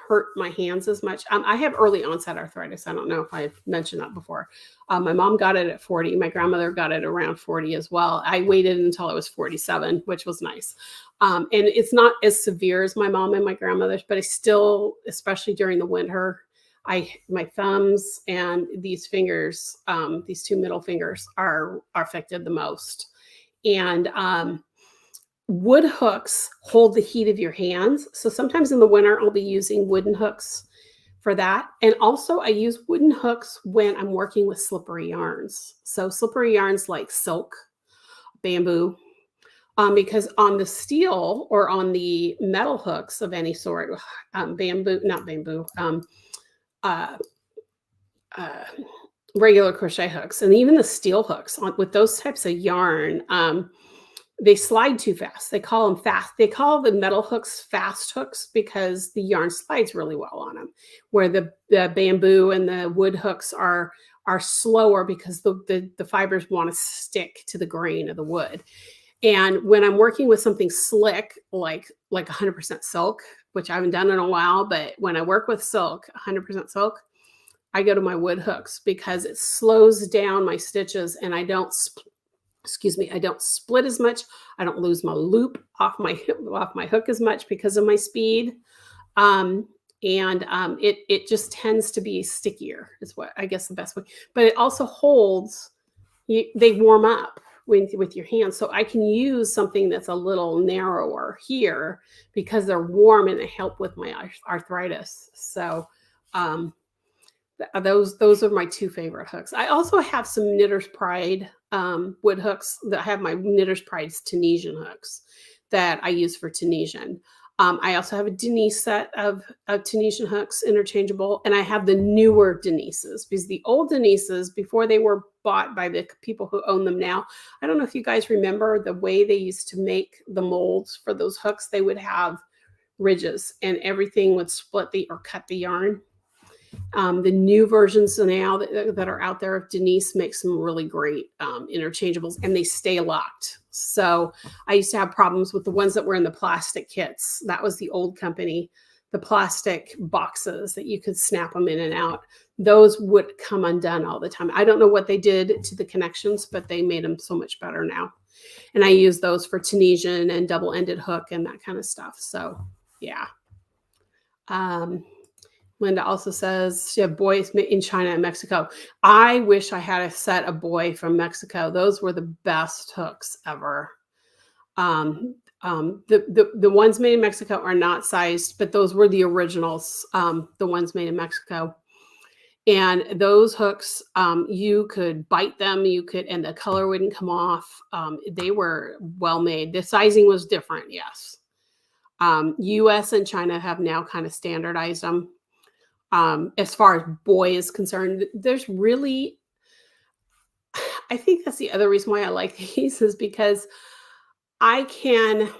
hurt my hands as much. I have early onset arthritis. I don't know if I've mentioned that before. My mom got it at 40. My grandmother got it around 40 as well. I waited until I was 47, which was nice. And it's not as severe as my mom and my grandmother's, but I still, especially during the winter, my thumbs and these fingers, these 2 middle fingers are affected the most. And wood hooks hold the heat of your hands. So sometimes in the winter, I'll be using wooden hooks for that. And also I use wooden hooks when I'm working with slippery yarns. So slippery yarns like silk, bamboo, because on the steel or on the metal hooks of any sort, regular crochet hooks, and even the steel hooks with those types of yarn, they slide too fast. They call them fast. They call the metal hooks fast hooks because the yarn slides really well on them, where the bamboo and the wood hooks are slower because the fibers want to stick to the grain of the wood. And when I'm working with something slick, like 100% silk, which I haven't done in a while, but when I work with silk, 100% silk, I go to my wood hooks because it slows down my stitches and I don't split as much. I don't lose my loop off my hook as much because of my speed. It just tends to be stickier is what I guess the best way. But it also holds, they warm up with your hands. So I can use something that's a little narrower here because they're warm and they help with my arthritis. So those are my 2 favorite hooks. I also have some Knitter's Pride wood hooks. That I have my Knitter's Pride's Tunisian hooks that I use for Tunisian. I also have a Denise set of Tunisian hooks, interchangeable, and I have the newer Denises, because the old Denises, before they were bought by the people who own them now, I don't know if you guys remember the way they used to make the molds for those hooks. They would have ridges and everything would split or cut the yarn. The new versions now that are out there of Denise make some really great interchangeables, and they stay locked. So I used to have problems with the ones that were in the plastic kits. That was the old company, the plastic boxes that you could snap them in and out. Those would come undone all the time. I don't know what they did to the connections, but they made them so much better now. And I use those for Tunisian and double-ended hook and that kind of stuff. So yeah. Linda also says she had boys in China and Mexico. I wish I had a set of boy from Mexico. Those were the best hooks ever. The ones made in Mexico are not sized, but those were the originals, the ones made in Mexico. And those hooks, you could bite them, and the color wouldn't come off. They were well made. The sizing was different, yes. US and China have now kind of standardized them. As far as boy is concerned, there's really, I think that's the other reason why I like these, is because I can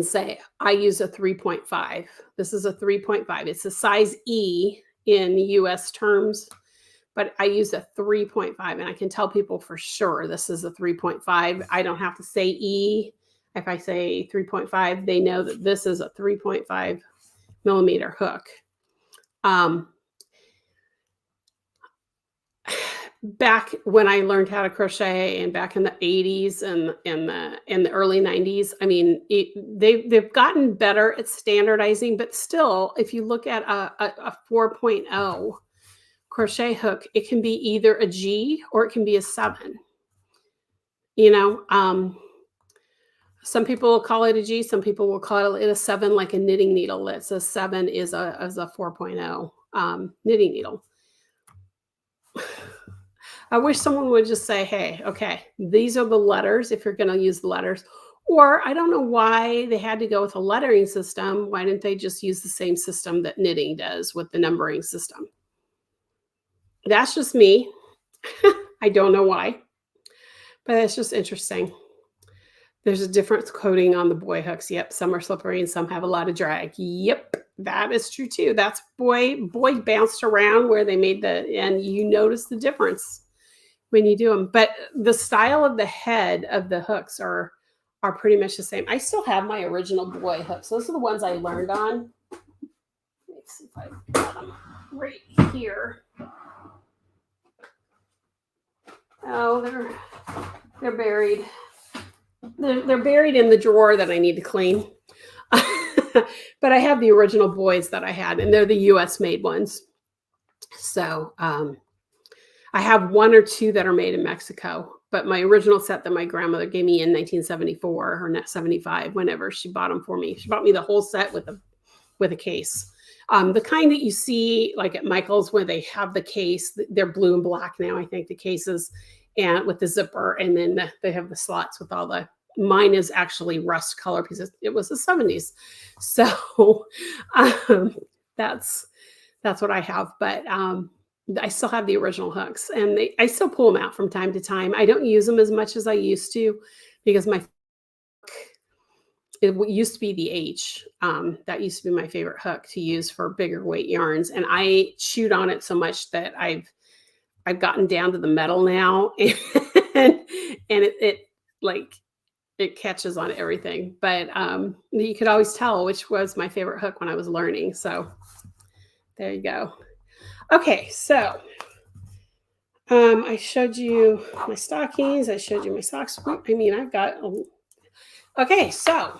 say I use a 3.5. This is a 3.5. It's a size E in US terms, but I use a 3.5, and I can tell people for sure this is a 3.5. I don't have to say E. If I say 3.5, they know that this is a 3.5 millimeter hook. Back when I learned how to crochet, and back in the 80s and in the early 90s, I mean, they've gotten better at standardizing, but still, if you look at a 4.0 crochet hook, it can be either a G or it can be a 7. Some people will call it a G. Some people will call it a 7, like a knitting needle. It's a 7 is a 4.0 knitting needle. I wish someone would just say, hey, okay, these are the letters if you're going to use the letters. Or I don't know why they had to go with a lettering system. Why didn't they just use the same system that knitting does with the numbering system? That's just me. I don't know why, but it's just interesting. There's a different coating on the boy hooks. Yep, some are slippery and some have a lot of drag. Yep, that is true too. That's boy bounced around where they made and you notice the difference when you do them. But the style of the head of the hooks are pretty much the same. I still have my original boy hooks. Those are the ones I learned on. Let's see if I got them right here. Oh, they're buried. They're buried in the drawer that I need to clean. But I have the original boys that I had, and they're the US made ones. So I have 1 or 2 that are made in Mexico, but my original set that my grandmother gave me in 1974 or 75, whenever she bought them for me. She bought me the whole set with a case. The kind that you see like at Michael's where they have the case, they're blue and black now, I think, the cases, and with the zipper, and then they have the slots with all the, mine is actually rust color because it was the 70s. So that's what I have. But I still have the original hooks, and I still pull them out from time to time. I don't use them as much as I used to because it used to be the H. That used to be my favorite hook to use for bigger weight yarns. And I chewed on it so much that I've gotten down to the metal now, and it catches on everything. But you could always tell which was my favorite hook when I was learning. So there you go. Okay, so I showed you my stockings. I showed you my socks. I've got. Okay, so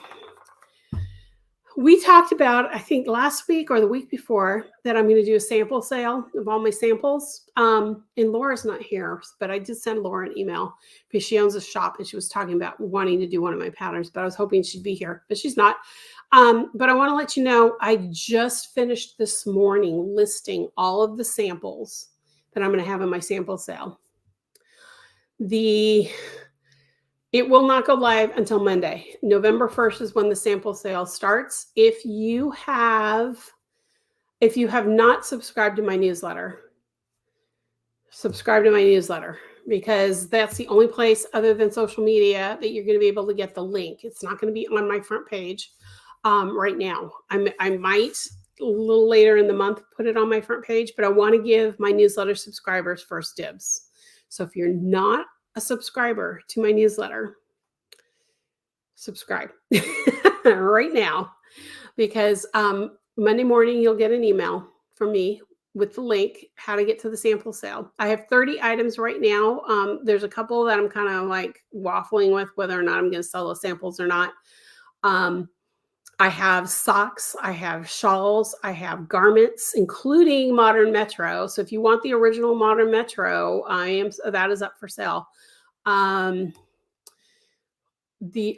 we talked about, I think last week or the week before, that I'm going to do a sample sale of all my samples. And Laura's not here, but I did send Laura an email because she owns a shop and she was talking about wanting to do one of my patterns, but I was hoping she'd be here, but she's not. But I want to let you know, I just finished this morning listing all of the samples that I'm going to have in my sample sale. It will not go live until Monday. November 1st is when the sample sale starts. If you have not subscribed to my newsletter, subscribe to my newsletter, because that's the only place other than social media that you're going to be able to get the link. It's not going to be on my front page right now. I might a little later in the month put it on my front page, but I want to give my newsletter subscribers first dibs. So if you're not a subscriber to my newsletter, subscribe right now, because Monday morning you'll get an email from me with the link how to get to the sample sale. I have 30 items right now. There's a couple that I'm kind of like waffling with whether or not I'm going to sell those samples or not. I have socks, I have shawls, I have garments, including Modern Metro. So if you want the original Modern Metro, that is up for sale. I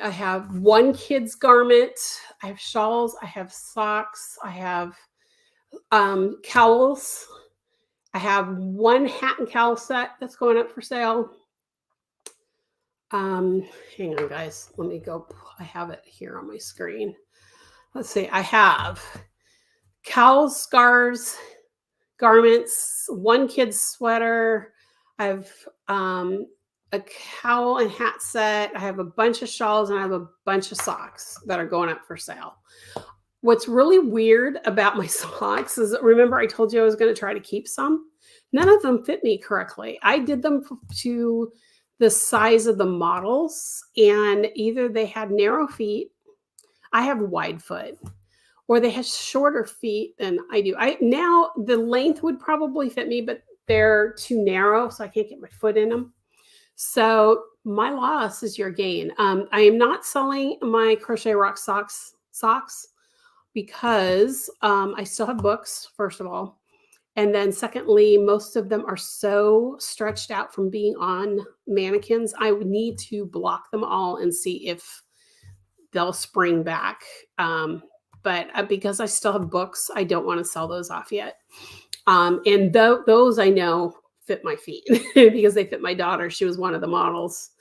have one kid's garment, I have shawls, I have socks, I have cowls. I have one hat and cowl set that's going up for sale. Hang on, guys. Let me go. I have it here on my screen. Let's see. I have cowls, scarves, garments, one kid's sweater. I have a cowl and hat set. I have a bunch of shawls, and I have a bunch of socks that are going up for sale. What's really weird about my socks is, remember I told you I was going to try to keep some? None of them fit me correctly. I did them to the size of the models, and either they had narrow feet, I have wide foot, or they had shorter feet than I do. Now the length would probably fit me, but they're too narrow, so I can't get my foot in them. So my loss is your gain. I am not selling my Crochet Rock socks because I still have books, first of all. And then secondly, most of them are so stretched out from being on mannequins. I would need to block them all and see if they'll spring back. But because I still have books, I don't want to sell those off yet. And those I know fit my feet because they fit my daughter. She was one of the models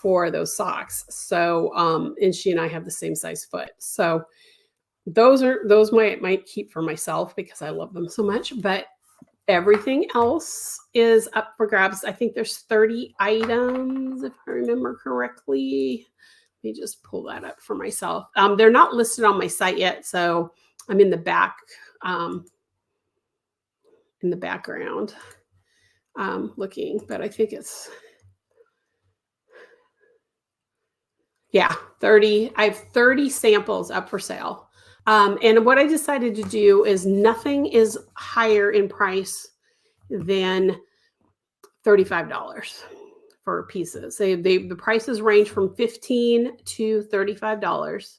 for those socks. So, and she and I have the same size foot. So those might keep for myself because I love them so much, but everything else is up for grabs. I think there's 30 items, if I remember correctly. Let me just pull that up for myself. They're not listed on my site yet, so I'm in the back, in the background, looking, but I think it's, yeah, 30. I have 30 samples up for sale. And what I decided to do is nothing is higher in price than $35 for pieces. The prices range from $15 to $35.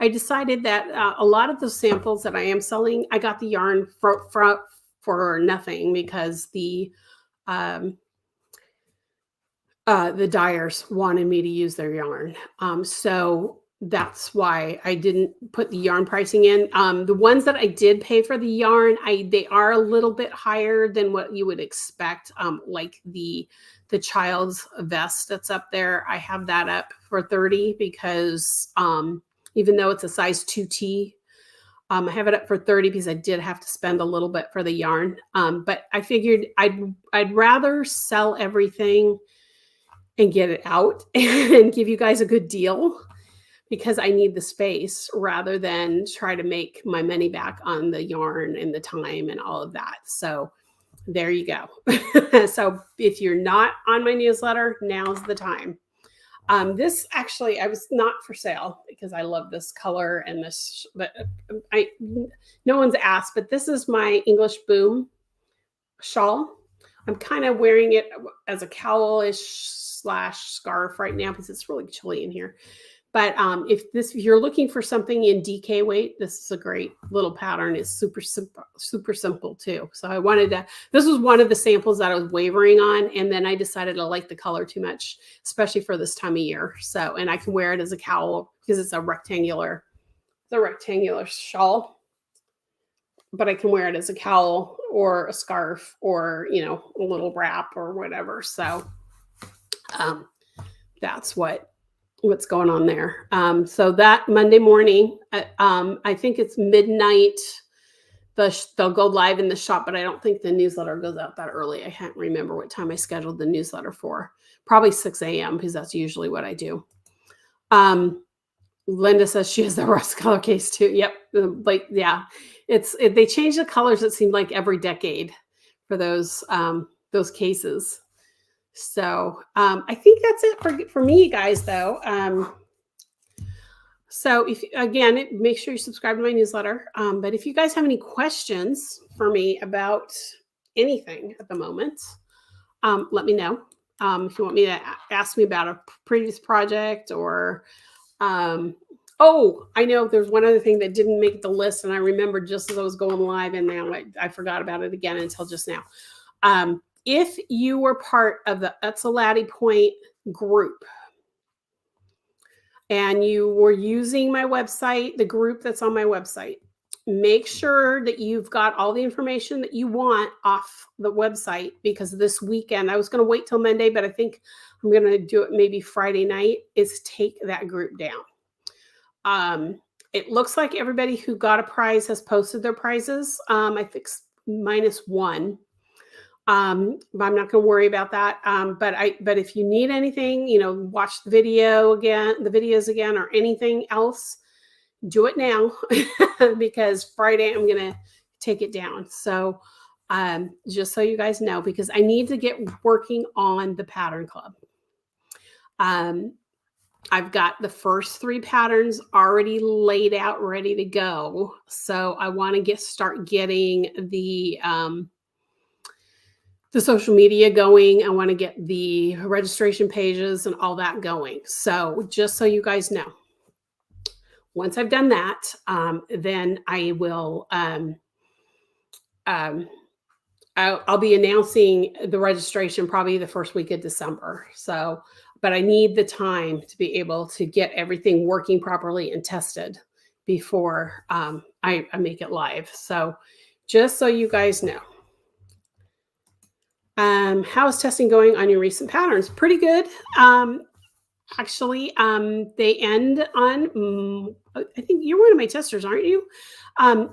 I decided that a lot of the samples that I am selling, I got the yarn for nothing because the dyers wanted me to use their yarn. So that's why I didn't put the yarn pricing in. The ones that I did pay for the yarn, they are a little bit higher than what you would expect. Like the child's vest that's up there, I have that up for $30 because even though it's a size 2T, I have it up for $30 because I did have to spend a little bit for the yarn. But I figured I'd rather sell everything and get it out and give you guys a good deal because I need the space rather than try to make my money back on the yarn and the time and all of that. So there you go. So if you're not on my newsletter, now's the time. This actually, I was not for sale because I love this color and this, but no one's asked, but this is my English Boom shawl. I'm kind of wearing it as a cowl-ish / scarf right now because it's really chilly in here. But if you're looking for something in DK weight, this is a great little pattern. It's super simple too. So I wanted to, this was one of the samples that I was wavering on. And then I decided I like the color too much, especially for this time of year. So, and I can wear it as a cowl because it's a rectangular shawl, but I can wear it as a cowl or a scarf or, you know, a little wrap or whatever. So that's what's going on there. So that Monday morning, I think it's midnight, they'll go live in the shop, but I don't think the newsletter goes out that early. I can't remember what time I scheduled the newsletter for. Probably 6 a.m. because that's usually what I do. Linda says she has the rust color case too. Yep. Like, yeah, they change the colors. It seemed like every decade for those cases. So I think that's it for me, guys, though. So if, again, make sure you subscribe to my newsletter. But if you guys have any questions for me about anything at the moment, let me know. If you want me to ask me about a previous project or, oh, I know there's one other thing that didn't make the list. And I remembered just as I was going live and now I forgot about it again until just now. If you were part of the Utsalati Point group and you were using my website, the group that's on my website, make sure that you've got all the information that you want off the website because this weekend, I was going to wait till Monday, but I think I'm going to do it maybe Friday night, is take that group down. It looks like everybody who got a prize has posted their prizes. I think -1. I'm not going to worry about that. But if you need anything, you know, watch the videos again, or anything else, do it now because Friday I'm going to take it down. So just so you guys know, because I need to get working on the pattern club. I've got the first 3 patterns already laid out, ready to go. So I want to start getting the social media going. I want to get the registration pages and all that going. So just so you guys know, once I've done that, then I will, I'll be announcing the registration probably the first week of December. So but I need the time to be able to get everything working properly and tested before I make it live. So just so you guys know. How's testing going on your recent patterns? Pretty good. Actually, they end on, I think you're one of my testers, aren't you?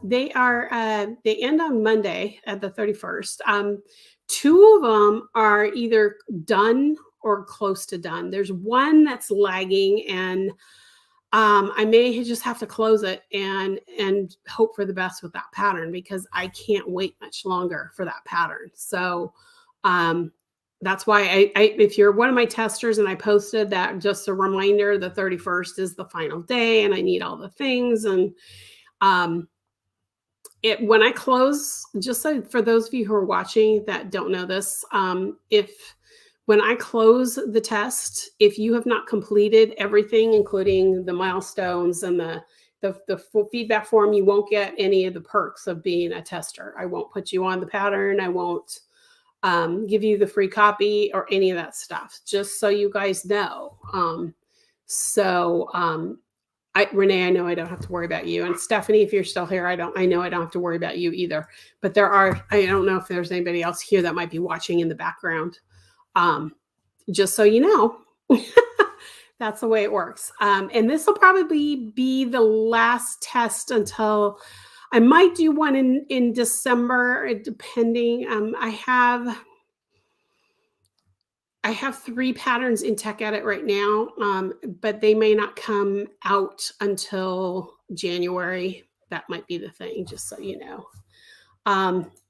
They end on Monday at the 31st. Two of them are either done or close to done. There's one that's lagging, and I may just have to close it and hope for the best with that pattern, because I can't wait much longer for that pattern. So that's why if you're one of my testers and I posted that, just a reminder, the 31st is the final day and I need all the things. And when I close, just so for those of you who are watching that don't know this, when I close the test, if you have not completed everything, including the milestones and the full feedback form, you won't get any of the perks of being a tester. I won't put you on the pattern. I won't give you the free copy or any of that stuff, just so you guys know. Renee, I know I don't have to worry about you. And Stephanie, if you're still here, I know I don't have to worry about you either. But I don't know if there's anybody else here that might be watching in the background. Just so you know, that's the way it works. And this will probably be the last test until I might do one in December, depending. I have 3 patterns in Tech Edit right now, but they may not come out until January. That might be the thing, just so you know.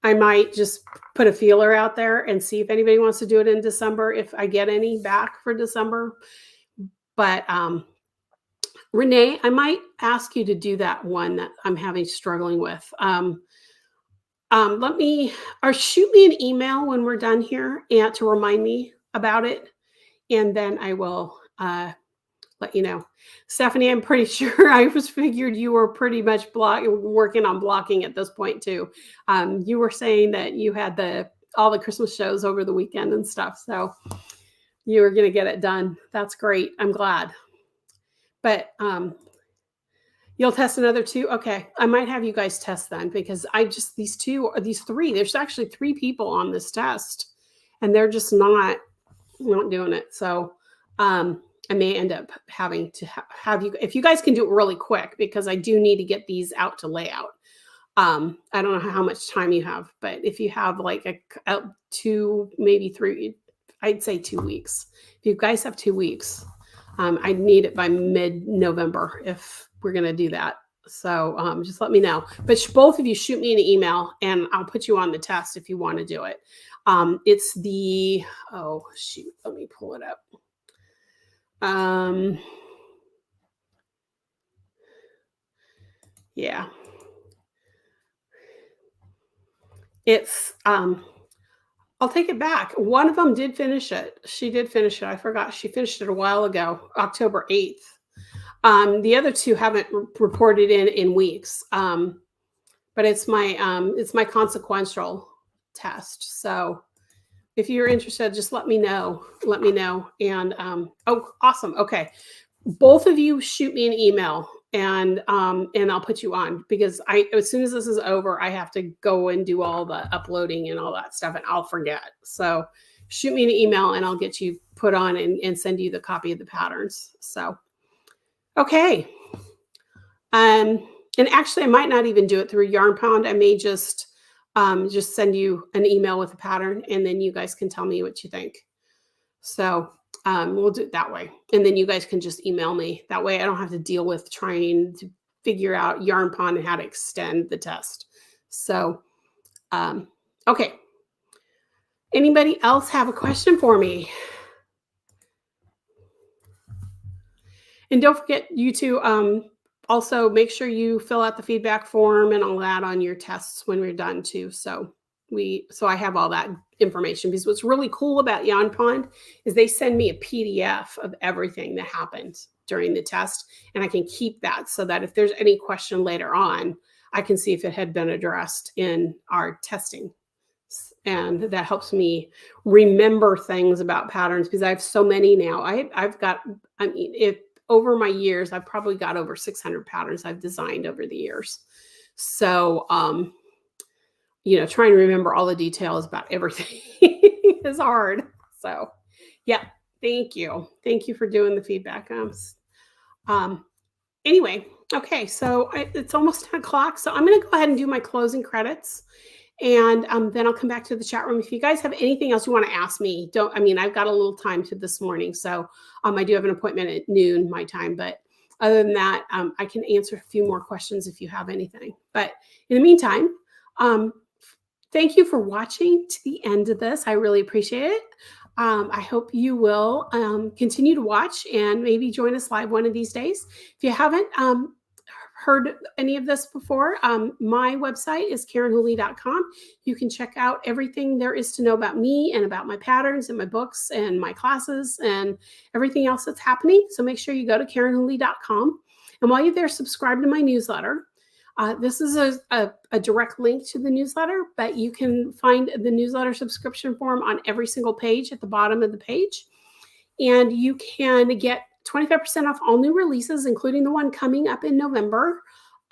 I might just put a feeler out there and see if anybody wants to do it in December, if I get any back for December. But Renee, I might ask you to do that one that I'm struggling with. Shoot me an email when we're done here and to remind me about it, and then I will let you know. Stephanie, I'm pretty sure I figured you were pretty much working on blocking at this point too. You were saying that you had all the Christmas shows over the weekend and stuff, so you were going to get it done. That's great. I'm glad. But you'll test another 2? Okay. I might have you guys test then, because these 3, there's actually 3 people on this test and they're just not doing it. So I may end up having to have you, if you guys can do it really quick, because I do need to get these out to layout. I don't know how much time you have, but if you have like 2, maybe 3, I'd say 2 weeks. If you guys have 2 weeks, I need it by mid-November if we're going to do that. So just let me know. But both of you shoot me an email and I'll put you on the test if you want to do it. It's the, oh shoot, let me pull it up. Yeah. It's, I'll take it back. One of them did finish it. She did finish it. I forgot. She finished it a while ago, October 8th. The other 2 haven't reported in weeks. But it's my consequential test. So if you're interested, just let me know. And oh, awesome. Okay. Both of you shoot me an email and I'll put you on, because as soon as this is over, I have to go and do all the uploading and all that stuff, and I'll forget. So shoot me an email and I'll get you put on and send you the copy of the patterns. So, okay. And actually, I might not even do it through Yarn Pond. I may just send you an email with a pattern, and then you guys can tell me what you think. So we'll do it that way. And then you guys can just email me. That way I don't have to deal with trying to figure out Yarn Pond and how to extend the test. So, okay. Anybody else have a question for me? And don't forget, you to also make sure you fill out the feedback form and all that on your tests when we're done too. So I have all that information, because what's really cool about Yarn Pond is they send me a PDF of everything that happened during the test, and I can keep that so that if there's any question later on, I can see if it had been addressed in our testing And that helps me remember things about patterns because I have so many now. I've got, I mean, if over my years, I've probably got over 600 patterns I've designed over the years. So, trying to remember all the details about everything is hard. So, yeah, thank you. Thank you for doing the feedback. Anyway, okay, so it's almost 10 o'clock. So I'm going to go ahead and do my closing credits. And then I'll come back to the chat room. If you guys have anything else you want to ask me, I've got a little time to this morning. So I do have an appointment at noon my time. But other than that, I can answer a few more questions if you have anything. But in the meantime, thank you for watching to the end of this. I really appreciate it. I hope you will continue to watch and maybe join us live one of these days. If you haven't heard any of this before, my website is KarenWhooley.com. You can check out everything there is to know about me and about my patterns and my books and my classes and everything else that's happening. So make sure you go to KarenWhooley.com. And while you're there, subscribe to my newsletter. This is a direct link to the newsletter, but you can find the newsletter subscription form on every single page at the bottom of the page. And you can get 25% off all new releases, including the one coming up in November.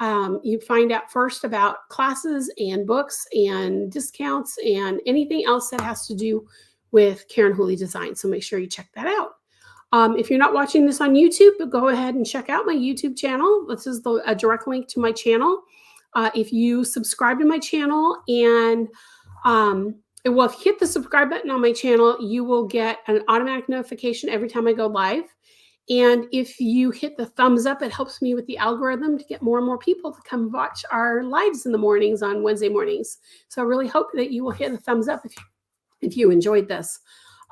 You find out first about classes and books and discounts and anything else that has to do with Karen Whooley Design. So make sure you check that out. If you're not watching this on YouTube, go ahead and check out my YouTube channel. This is a direct link to my channel. If you subscribe to my channel and if you hit the subscribe button on my channel, you will get an automatic notification every time I go live. And if you hit the thumbs up, it helps me with the algorithm to get more and more people to come watch our lives in the mornings on Wednesday mornings. So I really hope that you will hit the thumbs up if you enjoyed this.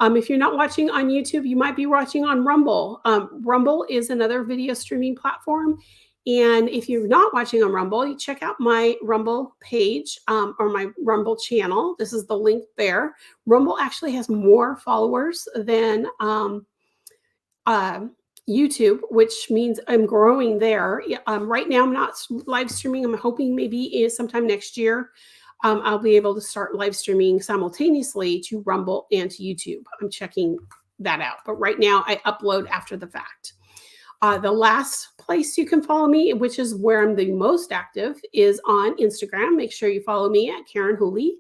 If you're not watching on YouTube, you might be watching on Rumble. Rumble is another video streaming platform. And if you're not watching on Rumble, you check out my Rumble page or my Rumble channel. This is the link there. Rumble actually has more followers than YouTube, which means I'm growing there. Right now, I'm not live streaming. I'm hoping maybe sometime next year, I'll be able to start live streaming simultaneously to Rumble and to YouTube. I'm checking that out. But right now, I upload after the fact. The last place you can follow me, which is where I'm the most active, is on Instagram. Make sure you follow me at Karen Whooley.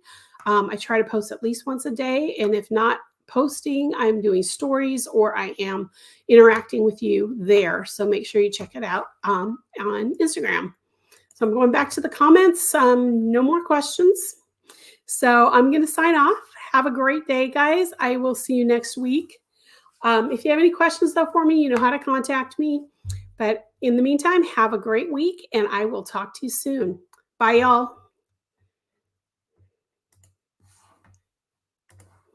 I try to post at least once a day. And if not posting, I'm doing stories or I am interacting with you there. So make sure you check it out on Instagram. So I'm going back to the comments. No more questions. So I'm going to sign off. Have a great day, guys. I will see you next week. If you have any questions, though, for me, you know how to contact me. But in the meantime, have a great week, and I will talk to you soon. Bye, y'all.